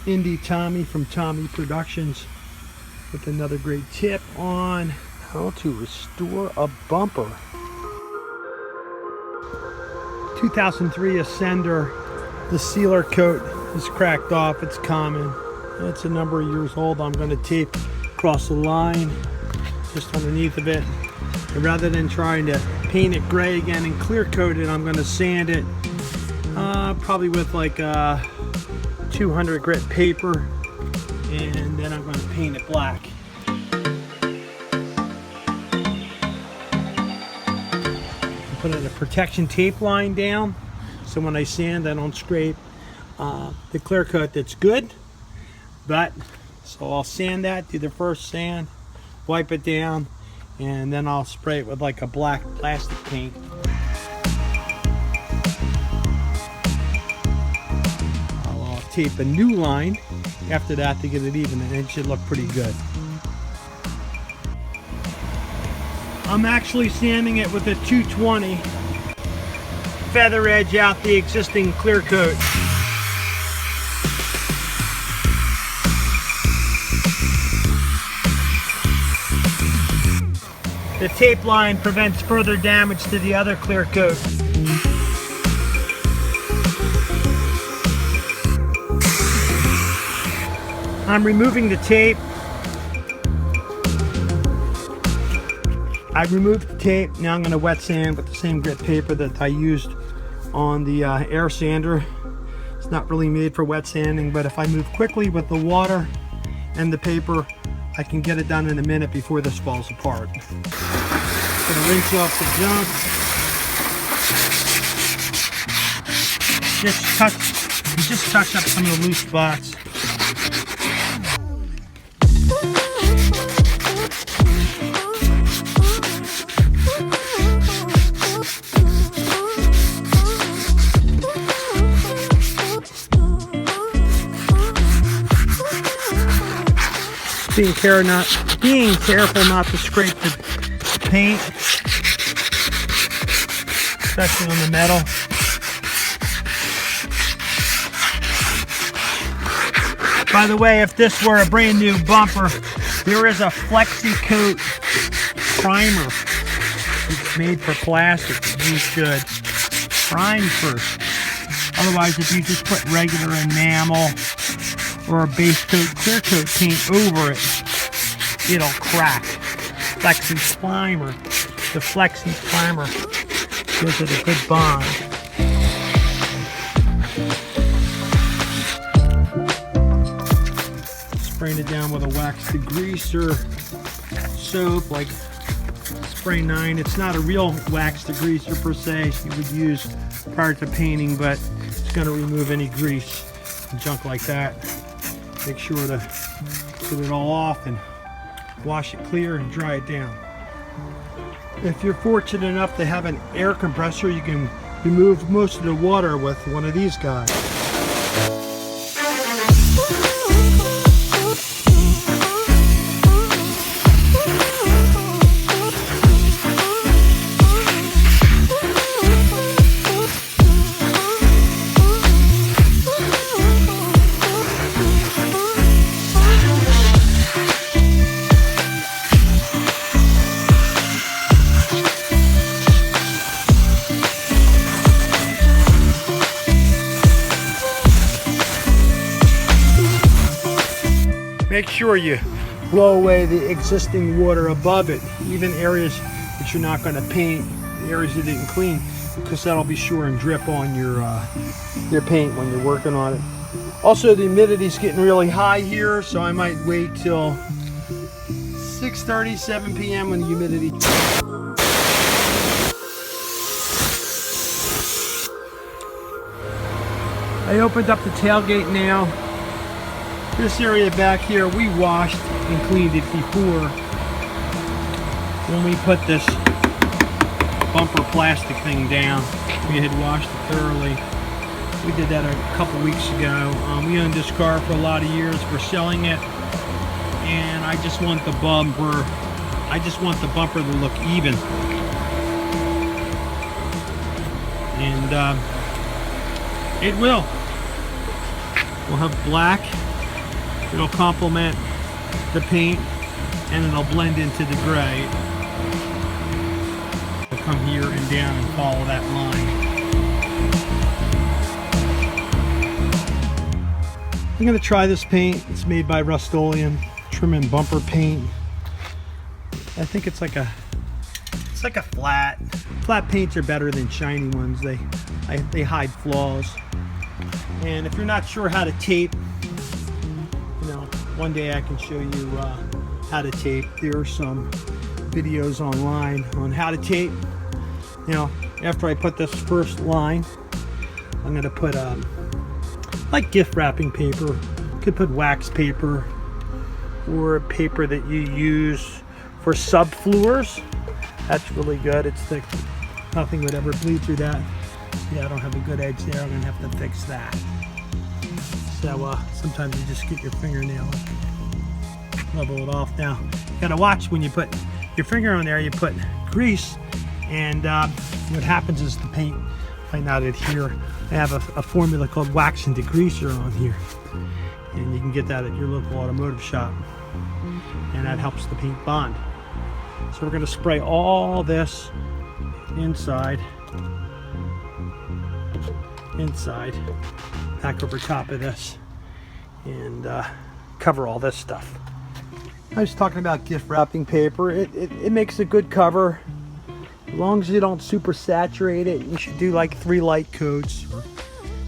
Indie Tommy from Tommy Productions with another great tip on how to restore a bumper. 2003 Ascender, the sealer coat is cracked off. It's common. It's a number of years old. I'm going to tape across the line just underneath of it. And rather than trying to paint it gray again and clear coat it, I'm going to sand it probably with like 200 grit paper, and then I'm going to paint it black. Put a protection tape line down so when I sand I don't scrape the clear coat that's good. But so I'll sand that, do the first sand, wipe it down, and then I'll spray it with like a black plastic paint. I'll tape a new line after that to get it even, and it should look pretty good. I'm actually sanding it with a 220, feather edge out the existing clear coat. The tape line prevents further damage to the other clear coat. I'm removing the tape. I removed the tape. Now I'm going to wet sand with the same grit paper that I used on the air sander. It's not really made for wet sanding, but if I move quickly with the water and the paper, I can get it done in a minute before this falls apart. Gonna rinse off the junk. Just touch up some of the loose spots. Being careful not to scrape the paint, especially on the metal. By the way, if this were a brand new bumper, there is a Flexi Coat primer. It's made for plastic. You should prime first. Otherwise, if you just put regular enamel or a base coat clear coat paint over it, it'll crack. Flexi primer. The Flexi primer gives it a good bond. Spraying it down with a wax degreaser soap like Spray 9. It's not a real wax degreaser per se you would use prior to painting, but it's going to remove any grease and junk like that. Make sure to get it all off and wash it clear and dry it down. If you're fortunate enough to have an air compressor, you can remove most of the water with one of these guys. Make sure you blow away the existing water above it, even areas that you're not going to paint, the areas you didn't clean, because that'll be sure and drip on your paint when you're working on it. Also, the humidity's getting really high here, so I might wait till 6:30, 7 p.m. when the humidity. I opened up the tailgate now. This area back here, we washed and cleaned it before when we put this bumper plastic thing down. We had washed it thoroughly. We did that a couple weeks ago. We owned this car for a lot of years. We're selling it, and I just want the bumper to look even. And it will. We'll have black It'll complement the paint and it'll blend into the gray. It'll come here and down and follow that line. I'm going to try this paint. It's made by Rust-OleumTrim Bumper Paint. I think it's like a flat paints are better than shiny ones. They hide flaws. And if you're not sure how to tape, you know, one day I can show you how to tape. There are some videos online on how to tape. You know, after I put this first line, I'm going to put like gift wrapping paper. You could put wax paper or paper that you use for subfloors. That's really good. It's thick. Nothing would ever bleed through that. See, I don't have a good edge there. I'm gonna have to fix that. So sometimes you just get your fingernail, level it off. Now, you gotta watch when you put your finger on there. You put grease, and what happens is the paint might not adhere. I have a formula called wax and degreaser on here, and you can get that at your local automotive shop, and that helps the paint bond. So we're going to spray all this inside, back over top of this, and cover all this stuff. I was talking about gift wrapping paper. It makes a good cover. As long as you don't super saturate it, you should do like 3 light coats, or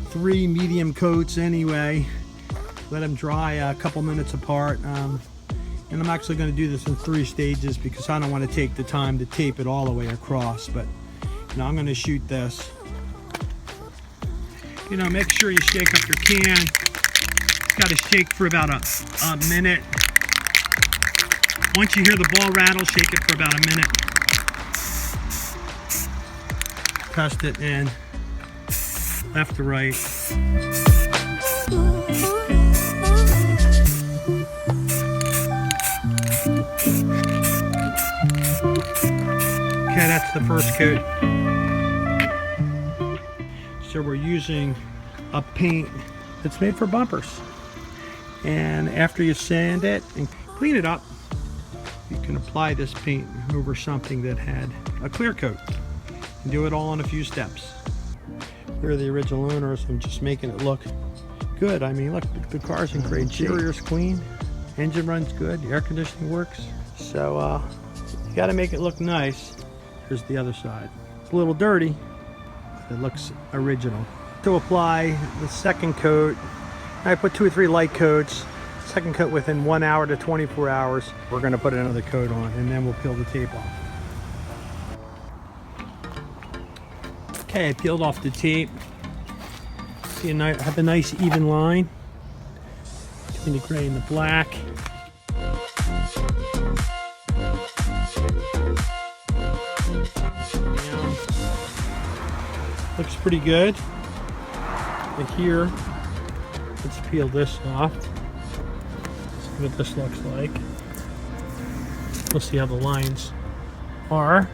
3 medium coats anyway. Let them dry a couple minutes apart. And I'm actually going to do this in 3 stages because I don't want to take the time to tape it all the way across. But you know, I'm going to shoot this. You know, make sure you shake up your can. It's got to shake for about a minute. Once you hear the ball rattle, shake it for about a minute. Test it in left to right. Okay, that's the first coat. So we're using a paint that's made for bumpers. And after you sand it and clean it up, you can apply this paint over something that had a clear coat. And do it all in a few steps. We're the original owners. I'm just making it look good. I mean, look, the car's in great shape. Interior's clean, engine runs good, the air conditioning works. So you got to make it look nice. Here's the other side. It's a little dirty, but it looks original. To apply the second coat, I put 2 or 3 light coats. Second coat within 1 hour to 24 hours. We're going to put another coat on, and then we'll peel the tape off. Okay, I peeled off the tape. See, I have a nice even line between the gray and the black. Looks pretty good. And here, let's peel this off. See what this looks like. We'll see how the lines are.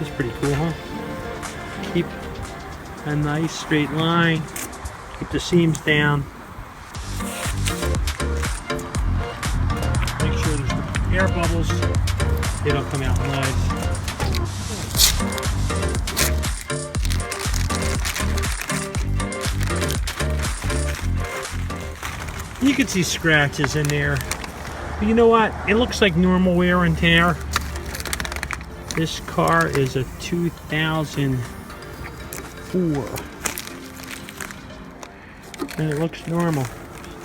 It's pretty cool, huh? Keep a nice straight line. Keep the seams down. Make sure there's no air bubbles. They don't come out nice. You can see scratches in there. But you know what? It looks like normal wear and tear. This car is a 2004. And it looks normal.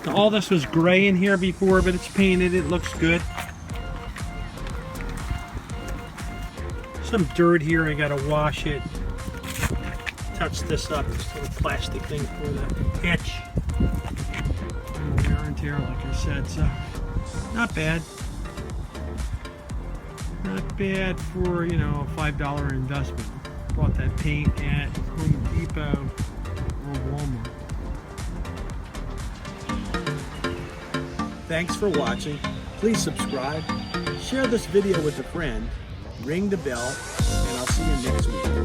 Now, all this was gray in here before, but it's painted. It looks good. Some dirt here. I gotta wash it. Touch this up. This little plastic thing for the hitch. Wear and tear, like I said. So, not bad. Not bad for, you know, a $5 investment. Bought that paint at Home Depot or Walmart. Thanks for watching. Please subscribe, share this video with a friend, ring the bell, and I'll see you next week.